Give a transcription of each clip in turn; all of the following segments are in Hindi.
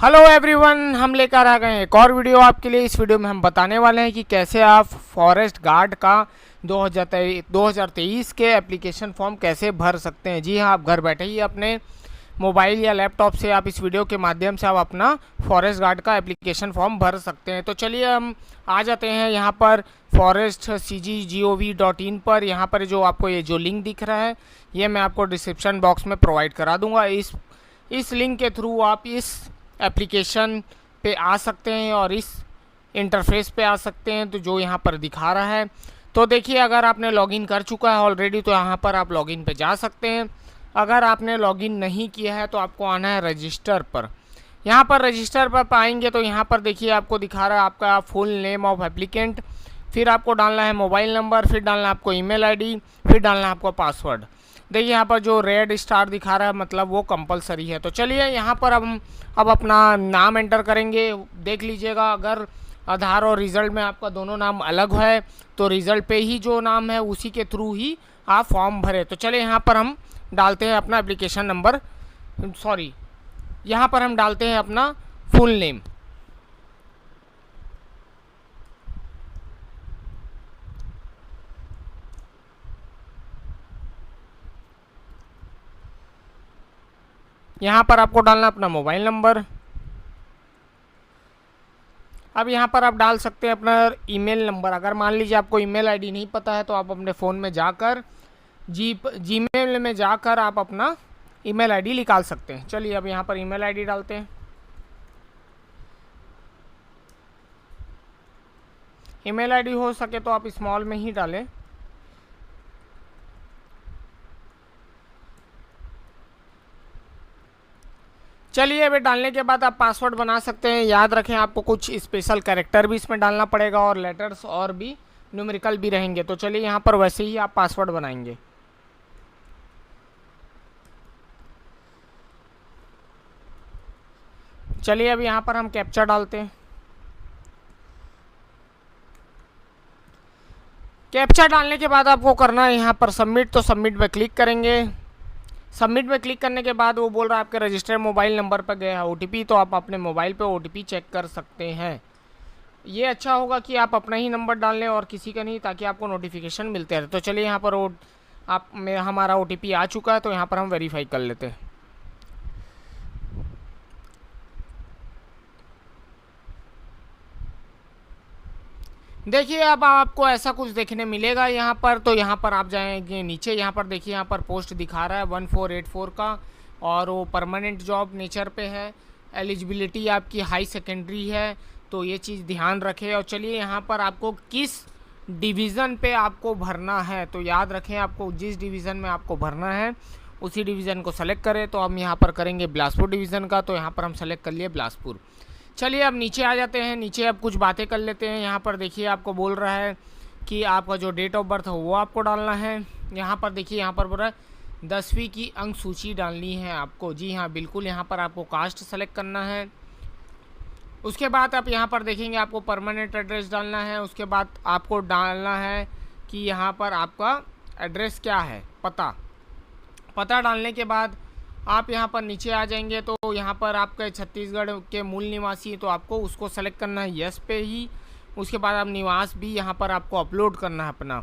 हेलो एवरीवन, हम लेकर आ गए एक और वीडियो आपके लिए। इस वीडियो में हम बताने वाले हैं कि कैसे आप फॉरेस्ट गार्ड का 2023 के एप्लीकेशन फॉर्म कैसे भर सकते हैं। जी हाँ, आप घर बैठे ही अपने मोबाइल या लैपटॉप से आप इस वीडियो के माध्यम से आप अपना फॉरेस्ट गार्ड का एप्लीकेशन फॉर्म भर सकते हैं। तो चलिए हम आ जाते हैं यहाँ पर forestcg.gov.in पर। यहाँ पर जो आपको ये जो लिंक दिख रहा है ये मैं आपको डिस्क्रिप्शन बॉक्स में प्रोवाइड करा दूंगा। इस लिंक के थ्रू आप इस एप्लीकेशन पे आ सकते हैं और इस इंटरफेस पे आ सकते हैं। तो जो यहाँ पर दिखा रहा है, तो देखिए अगर आपने लॉगिन कर चुका है ऑलरेडी तो यहाँ पर आप लॉगिन पे जा सकते हैं। अगर आपने लॉगिन नहीं किया है तो आपको आना है रजिस्टर पर। यहाँ पर रजिस्टर पर पाएंगे तो यहाँ पर देखिए आपको दिखा रहा है आपका फुल नेम ऑफ एप्लीकेंट, फिर आपको डालना है मोबाइल नंबर, फिर डालना है आपको ईमेल आईडी, फिर डालना है आपको पासवर्ड। देखिए यहाँ पर जो रेड स्टार दिखा रहा है मतलब वो कंपलसरी है। तो चलिए यहाँ पर हम अब अपना नाम एंटर करेंगे। देख लीजिएगा अगर आधार और रिज़ल्ट में आपका दोनों नाम अलग है तो रिज़ल्ट पे ही जो नाम है उसी के थ्रू ही आप फॉर्म भरें। तो चलिए यहाँ पर हम डालते हैं अपना एप्लीकेशन नंबर, यहाँ पर हम डालते हैं अपना फुल नेम। यहाँ पर आपको डालना अपना मोबाइल नंबर। अब यहाँ पर आप डाल सकते हैं अपना ईमेल नंबर। अगर मान लीजिए आपको ईमेल आईडी नहीं पता है तो आप अपने फ़ोन में जाकर जीमेल में जाकर आप अपना ईमेल आईडी निकाल सकते हैं। चलिए अब यहाँ पर ईमेल आईडी डालते हैं। ईमेल आईडी हो सके तो आप स्मॉल में ही डालें। चलिए अभी डालने के बाद आप पासवर्ड बना सकते हैं। याद रखें आपको कुछ स्पेशल कैरेक्टर भी इसमें डालना पड़ेगा और लेटर्स और भी न्यूमेरिकल भी रहेंगे। तो चलिए यहाँ पर वैसे ही आप पासवर्ड बनाएंगे। चलिए अब यहाँ पर हम कैप्चा डालते हैं। कैप्चा डालने के बाद आपको करना है यहाँ पर सबमिट। तो सबमिट पे क्लिक करेंगे। सबमिट में क्लिक करने के बाद वो बोल रहा है आपके रजिस्टर्ड मोबाइल नंबर पर गया है OTP। तो आप अपने मोबाइल पे OTP चेक कर सकते हैं। ये अच्छा होगा कि आप अपना ही नंबर डाल लें और किसी का नहीं, ताकि आपको नोटिफिकेशन मिलते रहे। तो चलिए यहाँ पर हमारा OTP आ चुका है तो यहाँ पर हम वेरीफाई कर लेते हैं। देखिए अब आपको ऐसा कुछ देखने मिलेगा यहाँ पर। तो यहाँ पर आप जाएंगे नीचे, यहाँ पर देखिए यहाँ पर पोस्ट दिखा रहा है 1484 का और वो परमानेंट जॉब नेचर पे है। एलिजिबिलिटी आपकी हाई सेकेंडरी है, तो ये चीज़ ध्यान रखें। और चलिए यहाँ पर आपको किस डिवीज़न पे आपको भरना है तो याद रखें आपको जिस डिवीज़न में आपको भरना है उसी डिवीज़न को सेलेक्ट करें। तो हम यहाँ पर करेंगे बिलासपुर डिवीज़न का, तो यहाँ पर हम सेलेक्ट कर लिए बिलासपुर। चलिए अब नीचे आ जाते हैं। नीचे अब कुछ बातें कर लेते हैं। यहाँ पर देखिए आपको बोल रहा है कि आपका जो डेट ऑफ बर्थ है वो आपको डालना है। यहाँ पर देखिए यहाँ पर बोल रहा है 10वीं की अंक सूची डालनी है आपको। जी हाँ बिल्कुल, यहाँ पर आपको कास्ट सेलेक्ट करना है। उसके बाद आप यहाँ पर देखेंगे आपको परमानेंट एड्रेस डालना है। उसके बाद आपको डालना है कि यहाँ पर आपका एड्रेस क्या है, पता डालने के बाद आप यहाँ पर नीचे आ जाएंगे। तो यहाँ पर आपके छत्तीसगढ़ के मूल निवासी तो आपको उसको सेलेक्ट करना है यस पे ही। उसके बाद आप निवास भी यहाँ पर आपको अपलोड करना है अपना।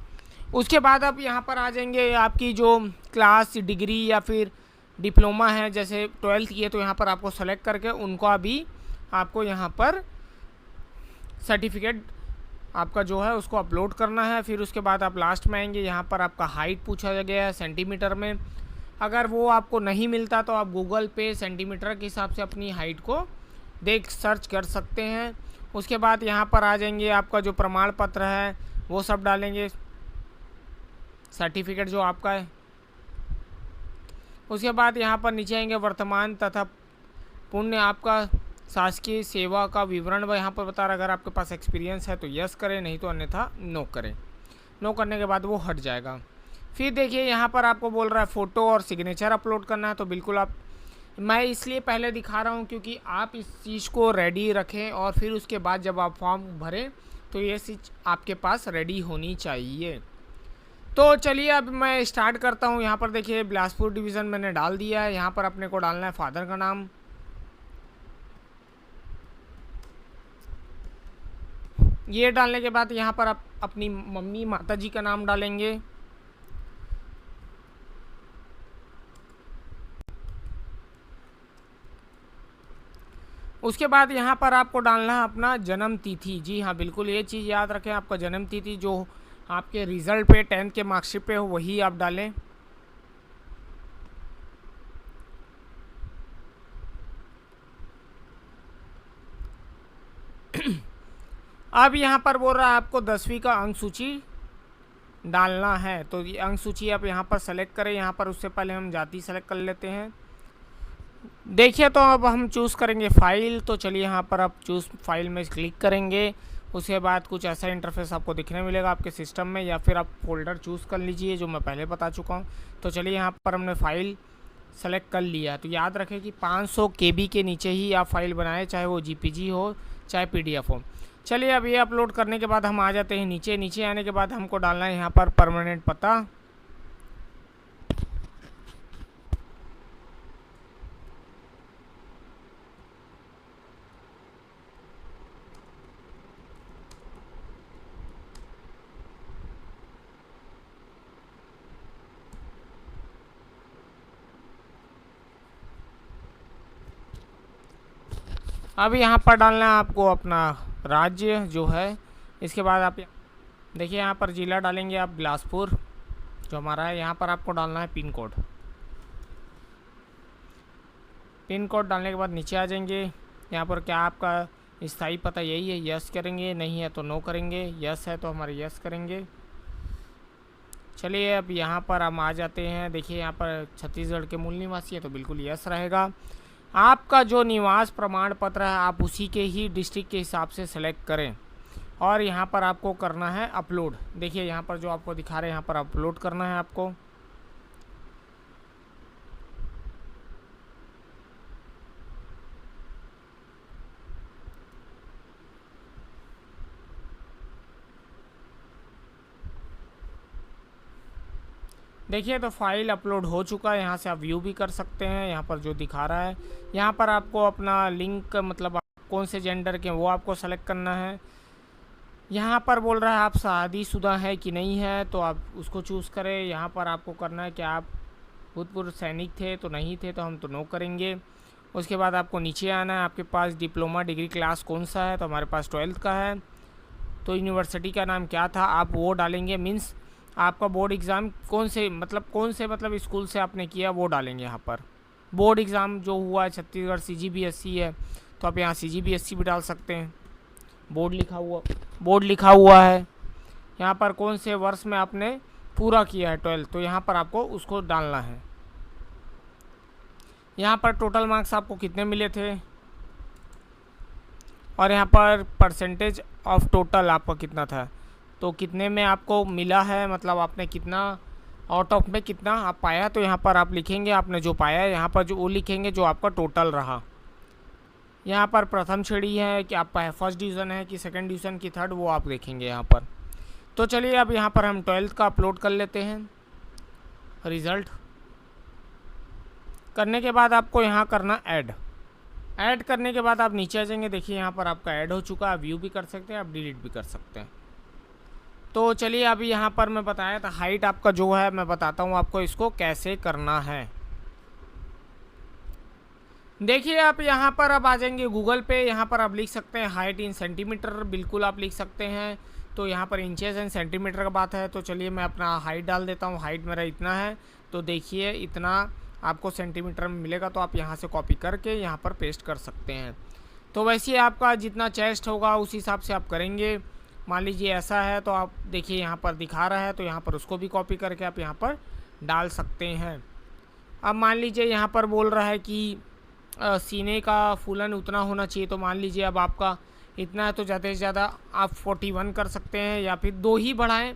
उसके बाद आप यहाँ पर आ जाएंगे आपकी जो क्लास डिग्री या फिर डिप्लोमा है, जैसे 12th की है तो यहाँ पर आपको सेलेक्ट करके उनका भी आपको यहाँ पर सर्टिफिकेट आपका जो है उसको अपलोड करना है। फिर उसके बाद आप लास्ट में आएंगे, यहाँ पर आपका हाइट पूछा गया है सेंटीमीटर में। अगर वो आपको नहीं मिलता तो आप गूगल पे सेंटीमीटर के हिसाब से अपनी हाइट को सर्च कर सकते हैं। उसके बाद यहाँ पर आ जाएंगे, आपका जो प्रमाण पत्र है वो सब डालेंगे, सर्टिफिकेट जो आपका है। उसके बाद यहाँ पर नीचे आएंगे वर्तमान तथा पुण्य आपका शासकीय सेवा का विवरण यहाँ पर बता रहा है। अगर आपके पास एक्सपीरियंस है तो यस करें, नहीं तो अन्यथा नो करें। नो करने के बाद वो हट जाएगा। फिर देखिए यहाँ पर आपको बोल रहा है फ़ोटो और सिग्नेचर अपलोड करना है। तो बिल्कुल मैं इसलिए पहले दिखा रहा हूँ क्योंकि आप इस चीज़ को रेडी रखें और फिर उसके बाद जब आप फॉर्म भरें तो ये चीज़ आपके पास रेडी होनी चाहिए। तो चलिए अब मैं स्टार्ट करता हूँ। यहाँ पर देखिए बिलासपुर डिवीज़न मैंने डाल दिया है। यहाँ पर अपने को डालना है फादर का नाम, ये डालने के बाद यहाँ पर आप अपनी मम्मी माता जी का नाम डालेंगे। उसके बाद यहाँ पर आपको डालना है अपना जन्म तिथि। जी हाँ, बिल्कुल ये चीज़ याद रखें, आपका जन्म तिथि जो आपके रिज़ल्ट पे 10th के मार्कशीट पे हो वही आप डालें। अब यहाँ पर बोल रहा है आपको 10वीं का अंक सूची डालना है, तो ये अंक सूची आप यहाँ पर सेलेक्ट करें। यहाँ पर उससे पहले हम जाति सेलेक्ट कर लेते हैं। देखिए तो अब हम चूज़ करेंगे फ़ाइल, तो चलिए यहाँ पर आप चूज़ फाइल में क्लिक करेंगे। उसके बाद कुछ ऐसा इंटरफेस आपको दिखने मिलेगा आपके सिस्टम में, या फिर आप फोल्डर चूज़ कर लीजिए जो मैं पहले बता चुका हूँ। तो चलिए यहाँ पर हमने फ़ाइल सेलेक्ट कर लिया। तो याद रखें कि 500 KB के नीचे ही आप फाइल बनाएं, चाहे वो JPG हो चाहे PDF हो। चलिए अब ये अपलोड करने के बाद हम आ जाते हैं नीचे। नीचे आने के बाद हमको डालना है यहाँ पर परमानेंट पता। अब यहाँ पर डालना है आपको अपना राज्य जो है। इसके बाद आप देखिए यहाँ पर ज़िला डालेंगे आप बिलासपुर जो हमारा है। यहाँ पर आपको डालना है पिन कोड। पिन कोड डालने के बाद नीचे आ जाएंगे। यहाँ पर क्या आपका स्थायी पता यही है, यस करेंगे, नहीं है तो नो करेंगे, यस है तो हमारे यस करेंगे। चलिए अब यहाँ पर हम आ जाते हैं। देखिए यहाँ पर छत्तीसगढ़ के मूल निवासी है तो बिल्कुल यस रहेगा। आपका जो निवास प्रमाण पत्र है आप उसी के ही डिस्ट्रिक्ट के हिसाब से सेलेक्ट करें और यहाँ पर आपको करना है अपलोड। देखिए यहाँ पर जो आपको दिखा रहे हैं यहाँ पर अपलोड करना है आपको। देखिए तो फाइल अपलोड हो चुका है। यहाँ से आप व्यू भी कर सकते हैं। यहाँ पर जो दिखा रहा है यहाँ पर आपको अपना लिंक मतलब आप कौन से जेंडर के वो आपको सेलेक्ट करना है। यहाँ पर बोल रहा है आप शादीशुदा है कि नहीं है, तो आप उसको चूज़ करें। यहाँ पर आपको करना है कि आप भूतपूर्व सैनिक थे तो नहीं थे तो हम तो नो करेंगे। उसके बाद आपको नीचे आना है। आपके पास डिप्लोमा डिग्री क्लास कौन सा है, तो हमारे पास 12th का है। तो यूनिवर्सिटी का नाम क्या था आप वो डालेंगे। मीन्स आपका बोर्ड एग्ज़ाम कौन से स्कूल से आपने किया वो डालेंगे। यहाँ पर बोर्ड एग्ज़ाम जो हुआ है छत्तीसगढ़ CGBSE है तो आप यहाँ CGBSE भी डाल सकते हैं। बोर्ड लिखा हुआ है। यहाँ पर कौन से वर्ष में आपने पूरा किया है 12th, तो यहाँ पर आपको उसको डालना है। यहाँ पर टोटल मार्क्स आपको कितने मिले थे और यहाँ पर परसेंटेज ऑफ टोटल आपका कितना था, तो कितने में आपको मिला है, मतलब आपने कितना आउट ऑफ में कितना आप पाया। तो यहाँ पर आप लिखेंगे आपने जो पाया है, यहाँ पर जो वो लिखेंगे जो आपका टोटल रहा। यहाँ पर प्रथम श्रेणी है कि आपका फर्स्ट डिवीज़न है कि सेकंड डिवीज़न की थर्ड, वो आप देखेंगे यहाँ पर। तो चलिए अब यहाँ पर हम 12th का अपलोड कर लेते हैं। रिज़ल्ट करने के बाद आपको यहाँ करना ऐड करने के बाद आप नीचे आ जाएंगे। देखिए यहाँ पर आपका ऐड हो चुका है। आप व्यू भी कर सकते हैं, आप डिलीट भी कर सकते हैं। तो चलिए अभी यहाँ पर मैं बताया था हाइट आपका जो है, मैं बताता हूँ आपको इसको कैसे करना है। देखिए आप यहाँ पर अब आ जाएंगे गूगल पे। यहाँ पर आप लिख सकते हैं हाइट इन सेंटीमीटर, बिल्कुल आप लिख सकते हैं। तो यहाँ पर इंचेस एंड सेंटीमीटर का बात है, तो चलिए मैं अपना हाइट डाल देता हूँ। हाइट मेरा इतना है, तो देखिए इतना आपको सेंटीमीटर में मिलेगा। तो आप यहाँ से कॉपी करके यहाँ पर पेस्ट कर सकते हैं। तो वैसे ही आपका जितना चेस्ट होगा उस हिसाब से आप करेंगे। मान लीजिए ऐसा है तो आप देखिए यहाँ पर दिखा रहा है, तो यहाँ पर उसको भी कॉपी करके आप यहाँ पर डाल सकते हैं। अब मान लीजिए यहाँ पर बोल रहा है कि सीने का फूलन उतना होना चाहिए, तो मान लीजिए अब आपका इतना है तो ज़्यादा से ज़्यादा आप 41 कर सकते हैं या फिर 2 ही बढ़ाएं,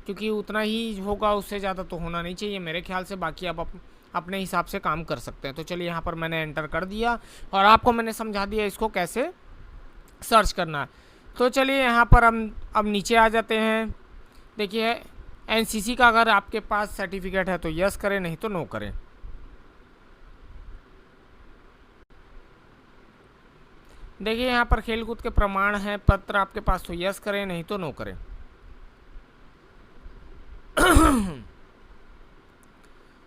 क्योंकि उतना ही होगा, उससे ज़्यादा तो होना नहीं चाहिए मेरे ख्याल से। बाकी आप अपने हिसाब से काम कर सकते हैं। तो चलिए यहाँ पर मैंने एंटर कर दिया और आपको मैंने समझा दिया इसको कैसे सर्च करना है। तो चलिए यहाँ पर हम अब नीचे आ जाते हैं। देखिए NCC का अगर आपके पास सर्टिफिकेट है तो यस करें, नहीं तो नो करें। देखिए यहाँ पर खेलकूद के प्रमाण हैं पत्र आपके पास, तो यस करें, नहीं तो नो करें।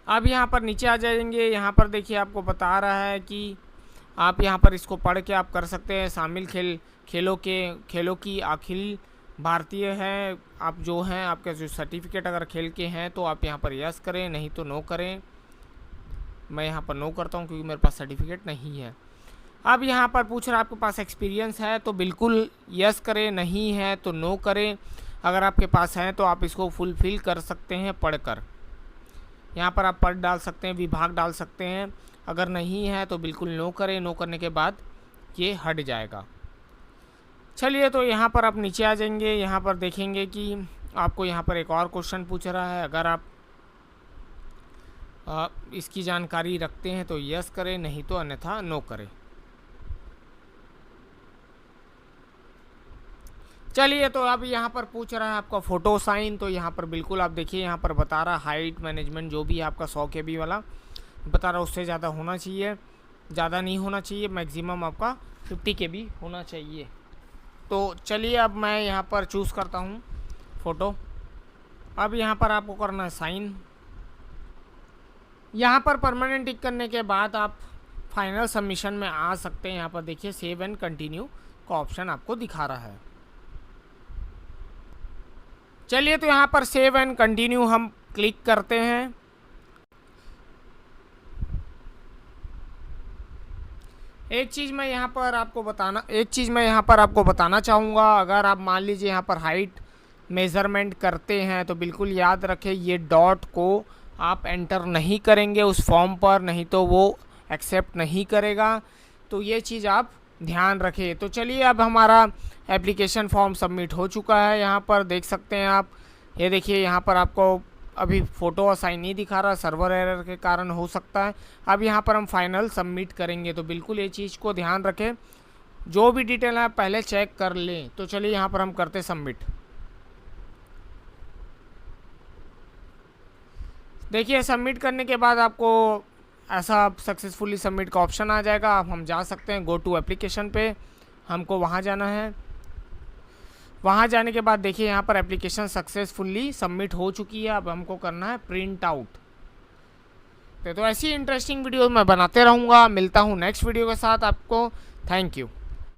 अब यहाँ पर नीचे आ जाएंगे, यहाँ पर देखिए आपको बता रहा है कि आप यहाँ पर इसको पढ़ के आप कर सकते हैं। शामिल खेलों की अखिल भारतीय है, आप जो हैं आपके जो सर्टिफिकेट अगर खेल के हैं तो आप यहाँ पर यस करें, नहीं तो नो करें। मैं यहाँ पर नो करता हूँ क्योंकि मेरे पास सर्टिफिकेट नहीं है। अब यहाँ पर पूछ रहा है आपके पास एक्सपीरियंस है, तो बिल्कुल यस करें, नहीं है तो नो करें। अगर आपके पास है तो आप इसको फुलफिल कर सकते हैं पढ़कर। यहाँ पर आप पढ़ डाल सकते हैं, विभाग डाल सकते हैं। अगर नहीं है तो बिल्कुल नो करें, नो करने के बाद ये हट जाएगा। चलिए तो यहाँ पर आप नीचे आ जाएंगे, यहाँ पर देखेंगे कि आपको यहाँ पर एक और क्वेश्चन पूछ रहा है। अगर आप इसकी जानकारी रखते हैं तो यस करें, नहीं तो अन्यथा नो करें। चलिए तो अब यहाँ पर पूछ रहा है आपका फ़ोटो साइन, तो यहाँ पर बिल्कुल आप देखिए यहाँ पर बता रहा हाइट मैनेजमेंट जो भी है आपका 100 KB वाला बता रहा, उससे ज़्यादा होना चाहिए, ज़्यादा नहीं होना चाहिए, मैक्सिमम आपका 50 KB होना चाहिए। तो चलिए अब मैं यहाँ पर चूज़ करता हूँ फ़ोटो। अब यहाँ पर आपको करना है साइन। यहाँ पर परमानेंट टिक करने के बाद आप फाइनल सबमिशन में आ सकते हैं। यहाँ पर देखिए सेव एंड कंटिन्यू का ऑप्शन आपको दिखा रहा है। चलिए तो यहाँ पर सेव एंड कंटिन्यू हम क्लिक करते हैं। एक चीज़ मैं यहाँ पर आपको बताना चाहूँगा। अगर आप मान लीजिए यहाँ पर हाइट मेज़रमेंट करते हैं तो बिल्कुल याद रखें ये डॉट को आप एंटर नहीं करेंगे उस फॉर्म पर, नहीं तो वो एक्सेप्ट नहीं करेगा। तो ये चीज़ आप ध्यान रखें। तो चलिए अब हमारा एप्लीकेशन फॉर्म सबमिट हो चुका है। यहाँ पर देख सकते हैं आप, ये देखिए यहाँ पर आपको अभी फ़ोटो असाइन नहीं दिखा रहा, सर्वर एरर के कारण हो सकता है। अब यहाँ पर हम फाइनल सबमिट करेंगे, तो बिल्कुल ये चीज़ को ध्यान रखें, जो भी डिटेल है आप पहले चेक कर लें। तो चलिए यहाँ पर हम करते सबमिट। देखिए सबमिट करने के बाद आपको ऐसा सक्सेसफुली सबमिट का ऑप्शन आ जाएगा। अब हम जा सकते हैं गो टू एप्लीकेशन पे, हमको वहाँ जाना है। वहाँ जाने के बाद देखिए यहाँ पर एप्लीकेशन सक्सेसफुली सबमिट हो चुकी है। अब हमको करना है प्रिंट आउट। तो ऐसी इंटरेस्टिंग वीडियो मैं बनाते रहूँगा। मिलता हूँ नेक्स्ट वीडियो के साथ आपको। Thank you.